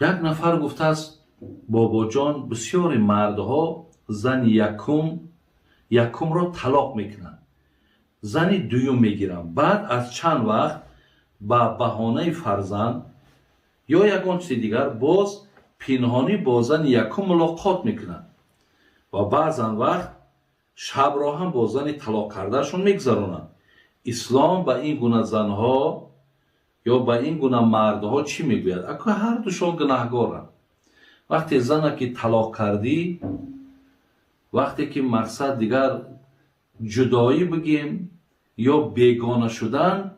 یک نفر گفته است بابا جان بسیاری مردها زن یکم را طلاق میکنند، زن دوم میگیرند، بعد از چند وقت با بهانه فرزند یا یگان چیز دیگر باز پنهانی با زن یکم ملاقات میکنند و بعضن وقت شب را هم با زن طلاق کردهشون میگذرونند. اسلام با این گونه زنها یا با این گونه مردها چی میگوید؟ اکو هر دوشون گناهگارند. وقتی زنه که طلاق کردی، وقتی که مقصد دیگر جدایی بگیم یا بیگانه شدن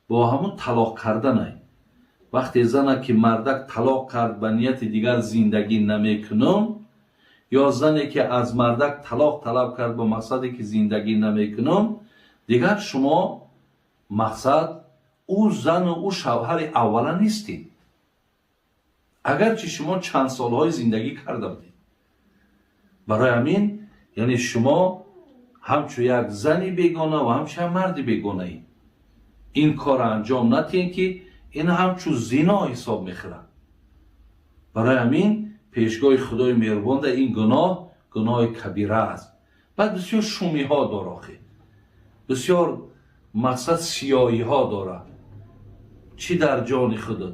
با همون طلاق کردنه. وقتی زنه که مردک طلاق کرد به نیت دیگر زندگی نمیکنم، یا زنی که از مردک طلاق طلب کرد با مقصدی که زندگی نمیکنم، دیگر شما مقصد او زن و او شوهر اولا نیستید، اگرچه شما چند سالهای زندگی کرده بودید. برای همین یعنی شما همچون یک زنی بیگانه و همچون مردی بیگانه اید. این کار انجام ندین که این همچون زنا حساب میخوره. برای همین پیشگاه خدای مهربان در این گناه کبیره است. بعد بسیار شومی ها داره، بسیار مقصد سیاهی ها داره، چی در جان خودت،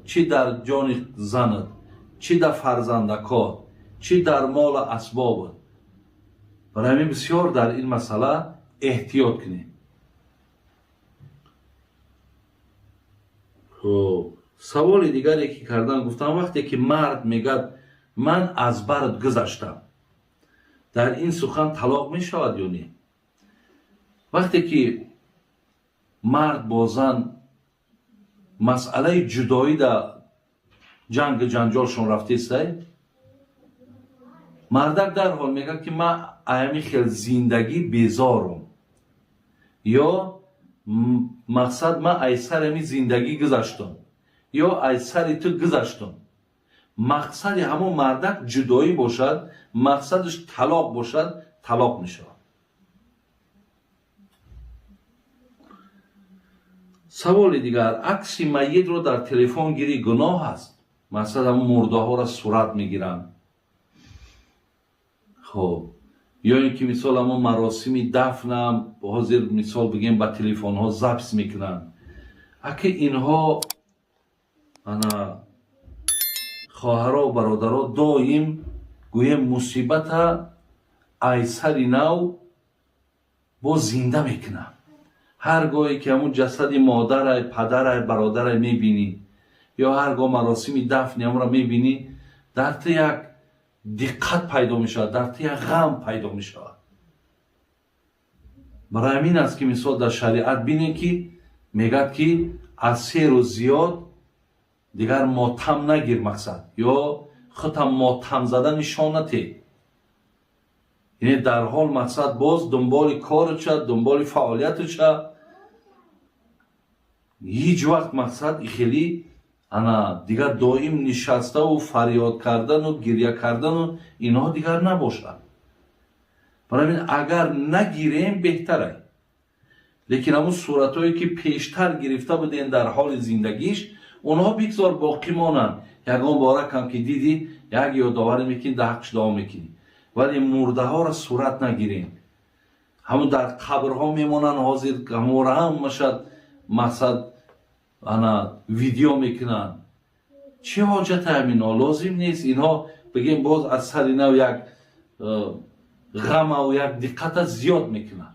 چی در جان زنت، چی در فرزندکات، چی در مال اسبابت. برای همین بسیار در این مسئله احتیاط کنیم. سوال دیگری که کردن گفتم وقتی که مرد میگه من از برت گذشتم، در این سخن طلاق می شود یا نه؟ وقتی که مرد با زن مسئله جدایی در جنگ جنجالشون رفته است، مردک در حال میگه که من ایمی خیلی زندگی بیزارم، یا مقصد من ای سر امی زندگی گذشتم یا ای سر تو گذشتم. مقصد همون مردک جدایی باشد، مقصدش طلاق باشد، طلاق می شود. سوال دیگر، عکس میت رو در تلفن گیری گناه است؟ مثلا مرده ها را صورت میگیرن، خب یا اینکه مثال همون مراسمی دفنم حاضر مثال بگیم با تلفن ها ضبط میکنن. اگه اینها خواهرها و برادرها دائم گویم مصیبت ایسری نو با زنده میکنن. هرگاهی که همون جسد مادر پدر برادر میبینی یا هرگاه مراسمی دفن همون را میبینی، در تو یک دقت پیدا میشود، در تو یک غم پیدا میشود. برای همین است که مثال در شریعت بینیم که میگد که از 3 روز زیاد دیگر ماتم نگیر، مقصد یا خودم ماتم زدن نشان نده. یعنی در حال مقصد باز دنبال کار شد، دنبال فعالیت شد، هیچ وقت مقصد خیلی دیگر دائم نشسته و فریاد کردن و گریه کردن و اینها دیگر نباشد. برای این اگر نگیریم بهتره. لیکن همون صورتهایی که پیشتر گرفته بودین در حال زندگیش، اونها بگذار باقی مانند. یکان بارک هم که دیدی یک یادآوری میکنی، در حقش دعا میکنی، ولی مرده ها را صورت نگیریم. همون در قبرها میمونن حاضر، همون را هم مشد مقصد ویدیو میکنن. چه حاجت همینا؟ لازم نیست. اینها بگیم باز از سر نو یک غم و یک دقت زیاد میکنن.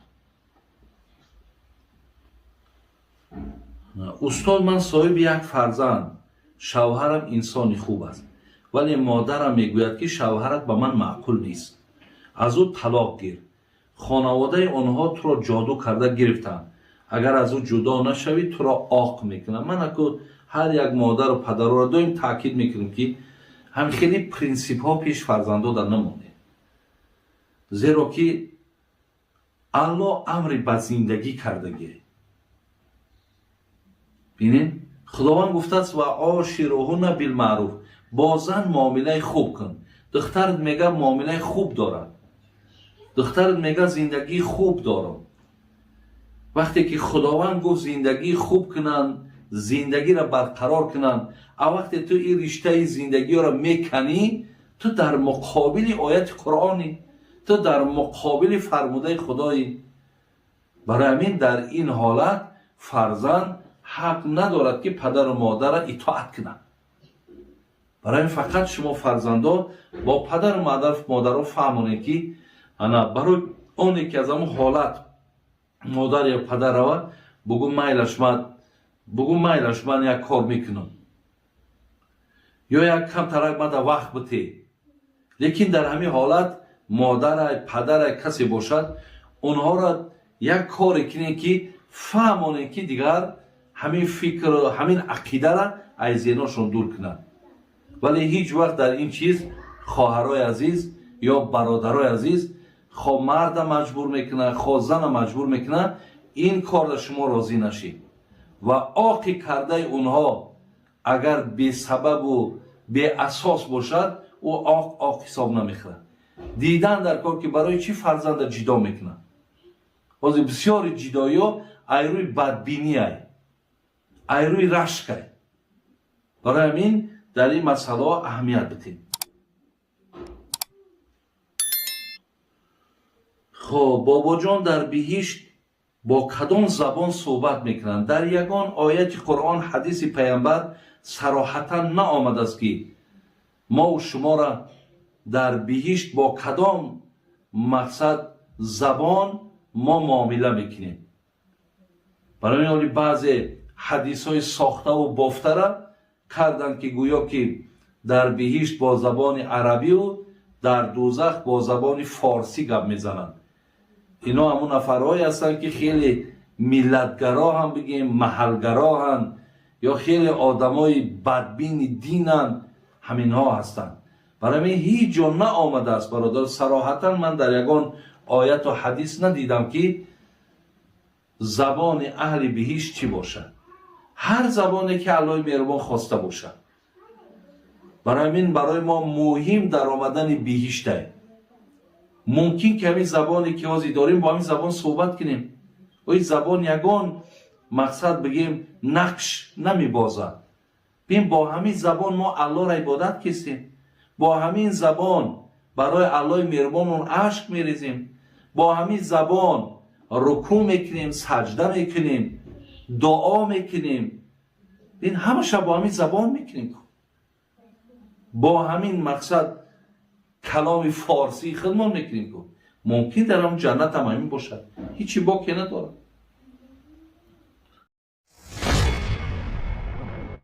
استاد من صاحب یک فرزند، شوهرم انسانی خوب است، ولی مادرم میگوید که شوهرت به من معقول نیست، از او طلاق گیر. خانواده آنها تو را جادو کرده گرفتن، اگر از او جدا نشوی تو را عاق میکنن. من اکو هر یک مادر و پدر را دائم تاکید میکنم که هم خیلی پرینسیپ ها پیش فرزندا در نمونه، زیرا که الله امری به زندگی کردگی. ببینین خداوند گفته است و عاشرهن بالمعروف، با زن معامله خوب کن. دخترت میگه معامله خوب دارد، دخترت میگه زندگی خوب دارم. وقتی که خداوند گفت زندگی خوب کنن، زندگی را برقرار کنند. وقتی تو این رشته زندگی را میکنی، تو در مقابل آیت قرآنی، تو در مقابل فرموده خدایی. برای همین در این حالت فرزند حق ندارد که پدر و مادر را اطاعت کنند. برای همین فقط شما فرزندا با پدر و مادر را فهمونید که انا برای اونی که از اون حالت مادر یا پدر را بگو مایلش من یک کار میکنم یا یک کم ترک من وقت بده، لیکن در همین حالت مادر پدر کسی باشد اونها را یک کاری کنید که فهمونید که دیگر همین فکر و همین عقیده را از ذهنشون دور کنند. ولی هیچ وقت در این چیز خواهرای عزیز یا برادرای عزیز خواه مرد مجبور میکنه، خواه زن مجبور میکنه این کار را شما راضی نشید و آقی کرده اونها اگر بی سبب و بی اساس باشد او آق حساب نمیخوره. دیدن در کار که برای چی فرزند جدا میکنه. بازی بسیار جدایی ها ایروی بدبینی های، ایروی رشک های. برای همین در این مسئله اهمیت بدیم. خب بابا جان در بهشت با کدام زبان صحبت میکنند؟ در یگان آیت قرآن حدیث پیامبر صراحتا نآمده است که ما و شما را در بهشت با کدام مقصد زبان ما معامله میکنیم. برای این بعضی حدیث های ساخته و بافته را کردند که گویا که در بهشت با زبان عربی و در دوزخ با زبان فارسی گپ میزنند. اینا همون نفرهایی هستند که خیلی ملتگرا هم بگیم محلگرا هم یا خیلی آدمای بدبین دینن، همین ها هستند. برای من هیچ جا نه آمده است برادر، صراحتا من در یگان آیت و حدیث ندیدم که زبان اهل بهشت چی باشد. هر زبانی که الله مهربان خواسته باشد. برای من برای ما مهم در آمدن بهشته. ممکن که همین زبانی که حاضی داریم با همین زبان صحبت کنیم و این زبان یگان مقصد بگیم نقش نمی بازد. بیم با همین زبان ما الله را عبادت کسیم، با همین زبان برای الله مهربان اون عشق میریزیم، با همین زبان رکوع میکنیم، سجده میکنیم، دعا میکنیم. این همه شب با همین زبان میکنیم، با همین مقصد کلام فارسی خدمت میکنیم. ممکن در هم جنت هم همین باشد، هیچی باکی نداره.